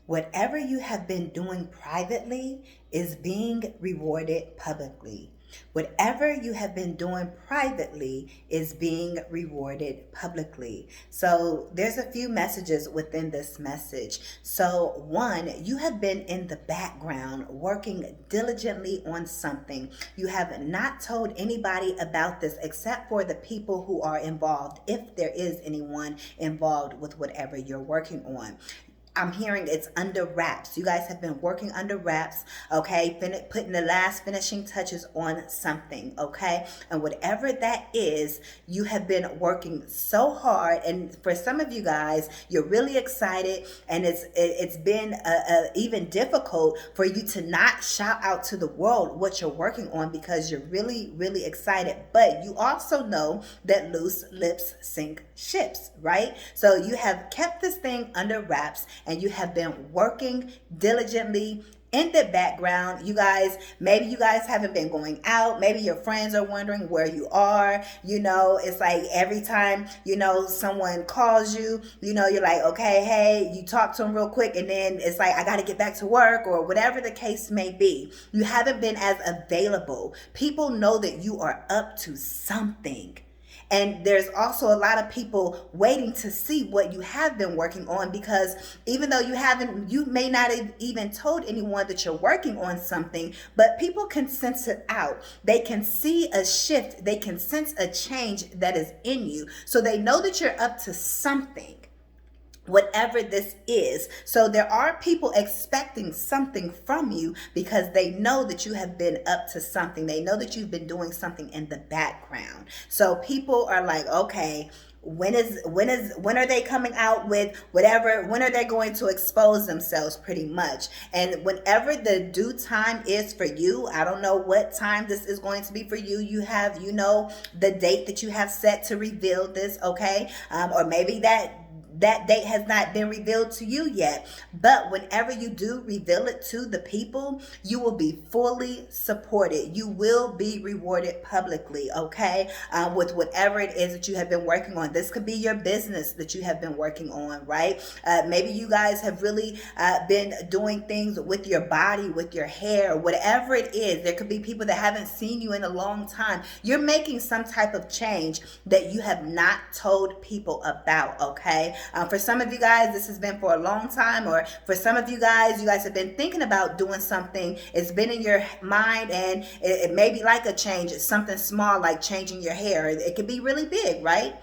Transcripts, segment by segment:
Whatever you have been doing privately is being rewarded publicly. Whatever you have been doing privately is being rewarded publicly. So there's a few messages within this message. So one, you have been in the background working diligently on something. You have not told anybody about this except for the people who are involved, if there is anyone involved with whatever you're working on. I'm hearing it's under wraps. You guys have been working under wraps, okay? Putting the last finishing touches on something, okay? And whatever that is, you have been working so hard. And for some of you guys, you're really excited, and it's been even difficult for you to not shout out to the world what you're working on because you're really, really excited. But you also know that loose lips sink ships, right? So you have kept this thing under wraps, and you have been working diligently in the background. Maybe you guys haven't been going out. Maybe your friends are wondering where you are. It's like every time, someone calls you, you're like, okay, hey, you talk to them real quick, and then it's like, I got to get back to work, or whatever the case may be. You haven't been as available. People know that you are up to something. And there's also a lot of people waiting to see what you have been working on, because even though you may not have even told anyone that you're working on something, but people can sense it out. They can see a shift. They can sense a change that is in you. So they know that you're up to something, whatever this is. So there are people expecting something from you because they know that you have been up to something. They know that you've been doing something in the background. So people are like, okay, when are they coming out with whatever? When are they going to expose themselves, pretty much? And whenever the due time is for you, I don't know what time this is going to be for you. You have, the date that you have set to reveal this, okay? Or maybe that date has not been revealed to you yet. But whenever you do reveal it to the people, you will be fully supported. You will be rewarded publicly, okay? With whatever it is that you have been working on. This could be your business that you have been working on, right? Maybe you guys have really been doing things with your body, with your hair, whatever it is. There could be people that haven't seen you in a long time. You're making some type of change that you have not told people about, okay? For some of you guys, this has been for a long time, or for some of you guys have been thinking about doing something. It's been in your mind, and it may be like a change. It's something small like changing your hair. It could be really big, right?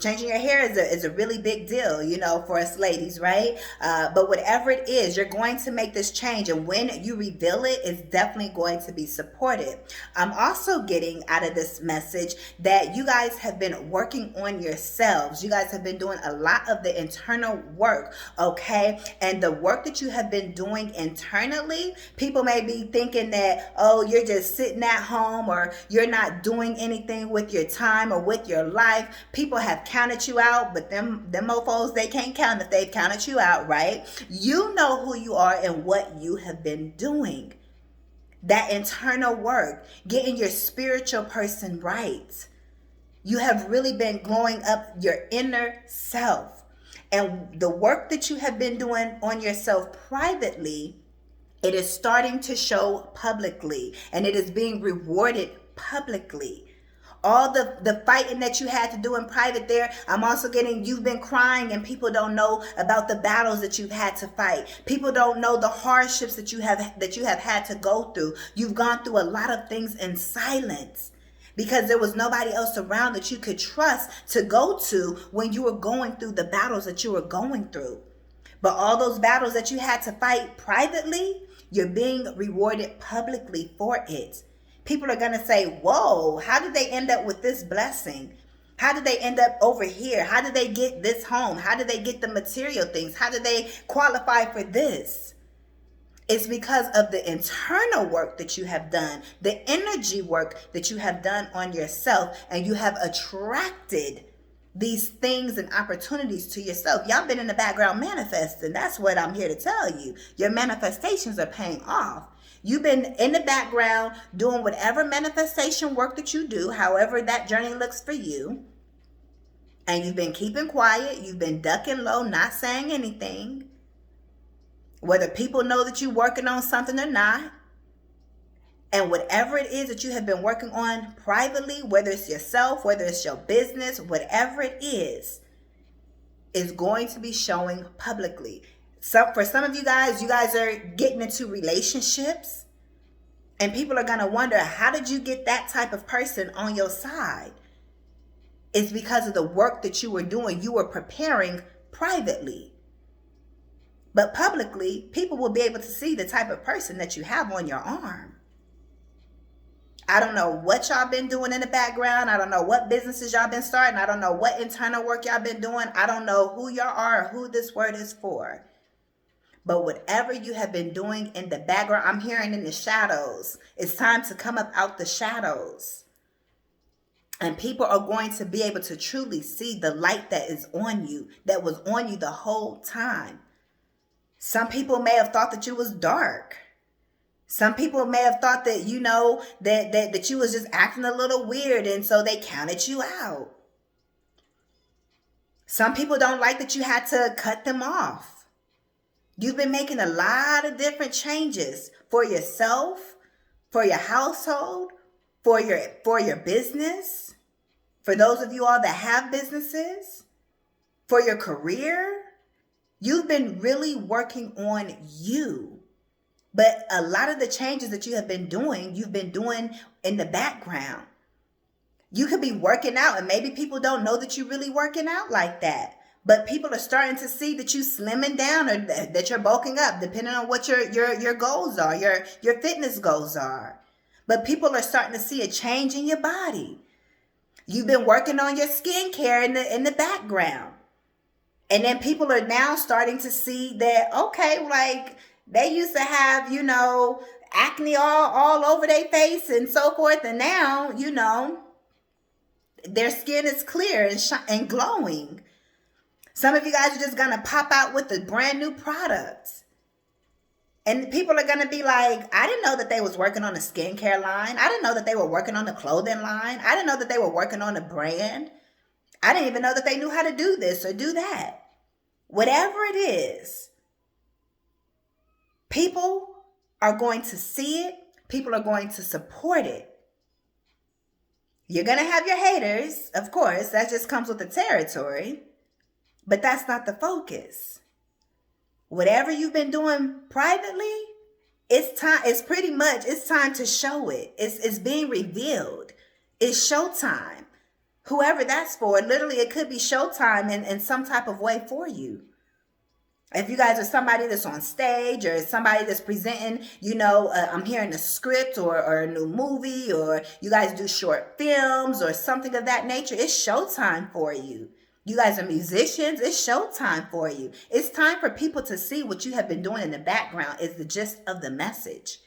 Changing your hair is a really big deal, for us ladies, right? But whatever it is, you're going to make this change, and when you reveal it, it's definitely going to be supported. I'm also getting out of this message that you guys have been working on yourselves. You guys have been doing a lot of the internal work, okay? And the work that you have been doing internally, people may be thinking that, oh, you're just sitting at home, or you're not doing anything with your time or with your life. People have counted you out, but them mofos, they can't count if they've counted you out, right? You know who you are and what you have been doing. That internal work, getting your spiritual person right. You have really been growing up your inner self. And the work that you have been doing on yourself privately, it is starting to show publicly, and it is being rewarded publicly. All the fighting that you had to do in private there, I'm also getting, you've been crying, and people don't know about the battles that you've had to fight. People don't know the hardships that you have had to go through. You've gone through a lot of things in silence because there was nobody else around that you could trust to go to when you were going through the battles that you were going through. But all those battles that you had to fight privately, you're being rewarded publicly for it. People are going to say, whoa, how did they end up with this blessing? How did they end up over here? How did they get this home? How did they get the material things? How did they qualify for this? It's because of the internal work that you have done, the energy work that you have done on yourself, and you have attracted these things and opportunities to yourself. Y'all been in the background manifesting. That's what I'm here to tell you. Your manifestations are paying off. You've been in the background doing whatever manifestation work that you do, however that journey looks for you. And you've been keeping quiet. You've been ducking low, not saying anything. whether people know that you're working on something or not. And whatever it is that you have been working on privately, whether it's yourself, whether it's your business, whatever it is going to be showing publicly. For some of you guys are getting into relationships, and people are going to wonder, how did you get that type of person on your side? It's because of the work that you were doing. You were preparing privately. But publicly, people will be able to see the type of person that you have on your arm. I don't know what y'all been doing in the background. I don't know what businesses y'all been starting. I don't know what internal work y'all been doing. I don't know who y'all are or who this word is for. But whatever you have been doing in the background, I'm hearing in the shadows. It's time to come up out the shadows. And people are going to be able to truly see the light that is on you, that was on you the whole time. Some people may have thought that you was dark. Some people may have thought that, that you was just acting a little weird, and so they counted you out. Some people don't like that you had to cut them off. You've been making a lot of different changes for yourself, for your household, for your business, for those of you all that have businesses, for your career. You've been really working on you. But a lot of the changes that you have been doing, you've been doing in the background. You could be working out, and maybe people don't know that you're really working out like that. But people are starting to see that you slimming down, or that you're bulking up, depending on what your goals are, your fitness goals are. But people are starting to see a change in your body. You've been working on your skincare in the background. And then people are now starting to see that, okay, like, they used to have, acne all over their face and so forth. And now, their skin is clear and glowing. Some of you guys are just going to pop out with a brand new product. And people are going to be like, I didn't know that they was working on a skincare line. I didn't know that they were working on a clothing line. I didn't know that they were working on a brand. I didn't even know that they knew how to do this or do that. Whatever it is, people are going to see it. People are going to support it. You're going to have your haters, of course. That just comes with the territory. But that's not the focus. Whatever you've been doing privately, it's time to show it. It's being revealed. It's showtime. Whoever that's for, literally it could be showtime in some type of way for you. If you guys are somebody that's on stage, or somebody that's presenting, I'm hearing a script or a new movie, or you guys do short films or something of that nature, it's showtime for you. You guys are musicians, it's showtime for you. It's time for people to see what you have been doing in the background is the gist of the message.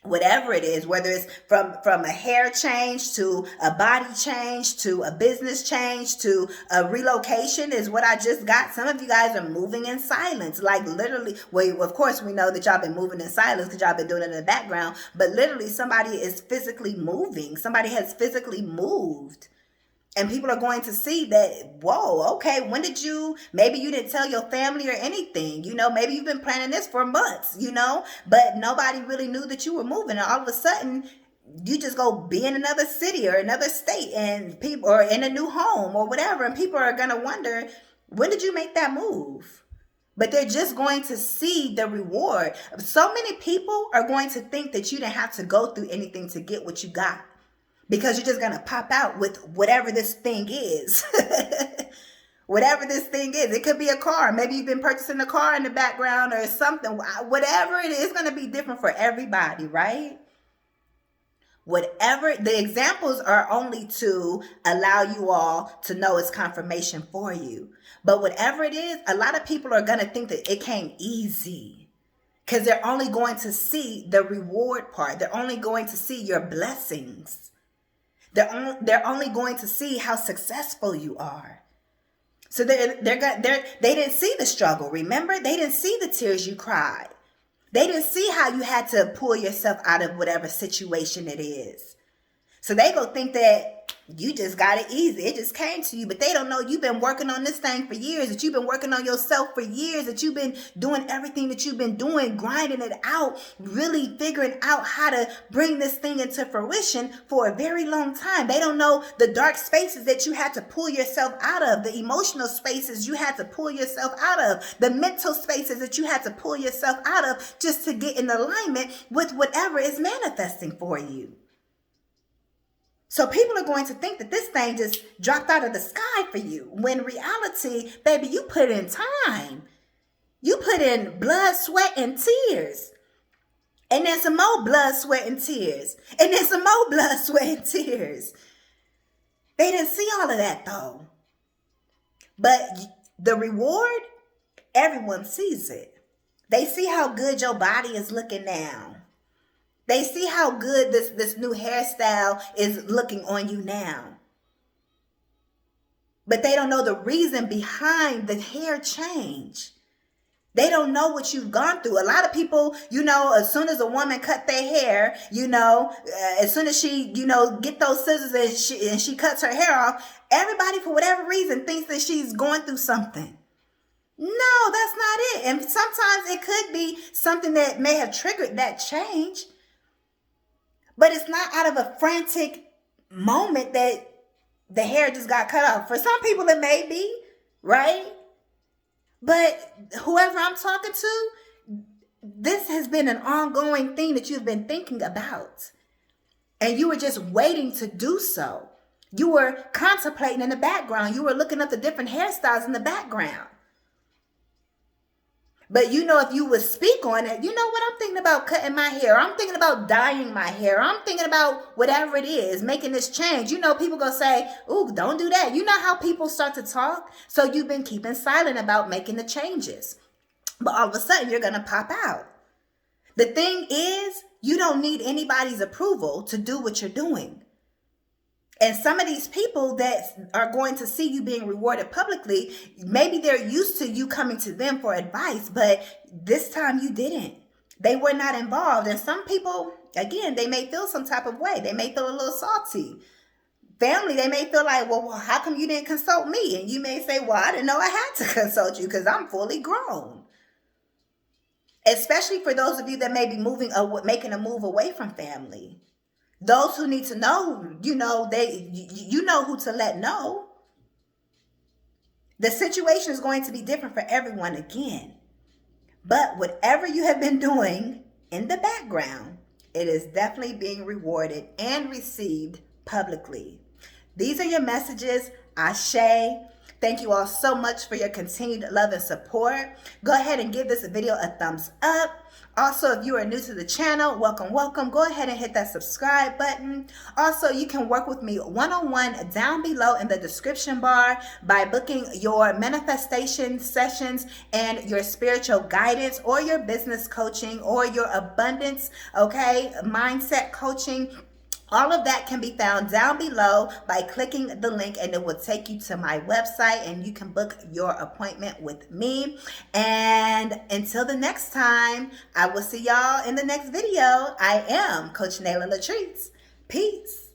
Whatever it is, whether it's from a hair change to a body change to a business change to a relocation is what I just got. Some of you guys are moving in silence, like literally. Well, of course, we know that y'all been moving in silence because y'all been doing it in the background, but literally somebody is physically moving. Somebody has physically moved. And people are going to see that, whoa, okay, maybe you didn't tell your family or anything, maybe you've been planning this for months, but nobody really knew that you were moving. And all of a sudden, you just go be in another city or another state and people, or in a new home or whatever. And people are going to wonder, when did you make that move? But they're just going to see the reward. So many people are going to think that you didn't have to go through anything to get what you got. Because you're just going to pop out with whatever this thing is. Whatever this thing is. It could be a car. Maybe you've been purchasing a car in the background or something. Whatever it is, it's going to be different for everybody, right? Whatever. The examples are only to allow you all to know it's confirmation for you. But whatever it is, a lot of people are going to think that it came easy. Because they're only going to see the reward part. They're only going to see your blessings. They're only going to see how successful you are. So they didn't see the struggle. Remember, they didn't see the tears you cried. They didn't see how you had to pull yourself out of whatever situation it is. So they go think that You just got it easy. It just came to you. But they don't know you've been working on this thing for years, that you've been working on yourself for years, that you've been doing everything that you've been doing, grinding it out, really figuring out how to bring this thing into fruition for a very long time. They don't know the dark spaces that you had to pull yourself out of, the emotional spaces you had to pull yourself out of, the mental spaces that you had to pull yourself out of just to get in alignment with whatever is manifesting for you. So people are going to think that this thing just dropped out of the sky for you. When in reality, baby, you put in time. You put in blood, sweat, and tears. And then some more blood, sweat, and tears. And then some more blood, sweat, and tears. They didn't see all of that though. But the reward, everyone sees it. They see how good your body is looking now. They see how good this new hairstyle is looking on you now. But they don't know the reason behind the hair change. They don't know what you've gone through. A lot of people, as soon as a woman cut their hair, as soon as she, get those scissors and she cuts her hair off, everybody, for whatever reason, thinks that she's going through something. No, that's not it. And sometimes it could be something that may have triggered that change. But it's not out of a frantic moment that the hair just got cut off. For some people, it may be, right? But whoever I'm talking to, this has been an ongoing thing that you've been thinking about. And you were just waiting to do so. You were contemplating in the background. You were looking up the different hairstyles in the background. But if you would speak on it, you know what? I'm thinking about cutting my hair. I'm thinking about dyeing my hair. I'm thinking about whatever it is, making this change. People gonna say, ooh, don't do that. You know how people start to talk? So you've been keeping silent about making the changes. But all of a sudden, you're gonna pop out. The thing is, you don't need anybody's approval to do what you're doing. And some of these people that are going to see you being rewarded publicly, maybe they're used to you coming to them for advice, but this time you didn't. They were not involved. And some people, again, they may feel some type of way. They may feel a little salty. Family, they may feel like, well, how come you didn't consult me? And you may say, well, I didn't know I had to consult you because I'm fully grown. Especially for those of you that may be making a move away from family. Those who need to know, you know who to let know. The situation is going to be different for everyone again. But whatever you have been doing in the background, it is definitely being rewarded and received publicly. These are your messages. Ashe. Thank you all so much for your continued love and support. Go ahead and give this video a thumbs up. Also, if you are new to the channel, welcome. Go ahead and hit that subscribe button. Also, you can work with me one-on-one down below in the description bar by booking your manifestation sessions and your spiritual guidance or your business coaching or your abundance, mindset coaching. All of that can be found down below by clicking the link, and it will take you to my website and you can book your appointment with me. And until the next time, I will see y'all in the next video. I am Coach Nala Latrice. Peace.